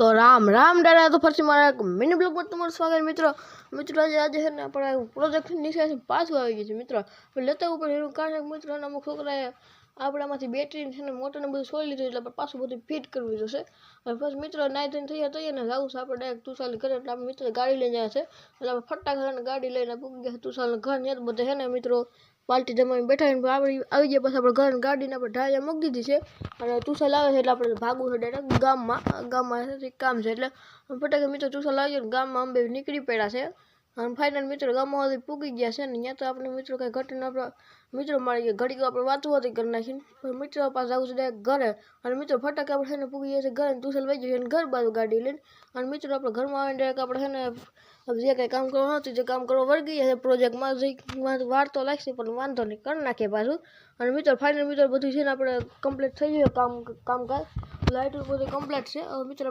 તો રામ રામ દાદા તો ફરી મારા મિની બ્લોગમાં તમારું સ્વાગત મિત્રો આજે છે ને આપણે પ્રોજેક્ટ નીચે પાછું આવી ગયું છે મિત્રો લેતા ઉપર એનું કારણ મિત્રો અમુક છોકરાએ આપણામાંથી બેટરી છે ને મોટરને બધું છોડી લીધું એટલે આપણે પાછું બધું ફિટ કરવું જોશે અને પછી મિત્રો નાઈ ધોઈને તૈયાર થઈએ ને જવું છે આપણે ડાયરેક્ટ તુષારની ઘરે એટલે આપણે મિત્રો ગાડી લઈને જાય છે એટલે આપણે ફટાકડા ગાડી લઈને પૂગી ગયા તુષારનું ઘર ને બધે છે ને મિત્રો પાર્ટી જમાઈને બેઠા આવી ગયા પછી આપણે ઘર ગાડીને આપણે ઢાળિયા મૂકી દીધી છે અને તુષાર આવે છે એટલે આપણે ભાગવું છે ડાયરેક્ટ ગામમાં કામ છે એટલે ફટાકે મિત્રો તુષાર લાવી ગયો ગામમાં અંબે નીકળી પડ્યા છે અને ફાઇનલ મિત્રો ગામમાં સુધી પૂગી ગયા છે ને ત્યાં તો આપણે મિત્રો કંઈ ઘટીને આપણા મિત્રો મારી ગયા ઘડીક આપણે વાતો કરી નાખીને પછી મિત્રો પાસે આવું છે ડાયરેક્ટ ઘરે અને મિત્રો ફટાકે આપણે છે ને પૂગી ગયા છે ઘરે તુષાર વહી ગયું છે ઘર બાજુ ગાડી લઈને અને મિત્રો આપણે ઘરમાં આવીને ડાયરેક્ટ આપણે છે ને જે કંઈ કામ કરવાનું હતું જે કામ કરવા વળગી ગયા છે પ્રોજેક્ટમાં જે વાર તો લાગશે પણ વાંધો નહીં કરી નાખીએ પાછું અને મિત્રો ફાઇનલ મિત્રો બધું છે ને આપણે કમ્પ્લીટ થઈ ગયું કામકાજ લાઇટ બધું કમ્પ્લીટ છે હવે મિત્રો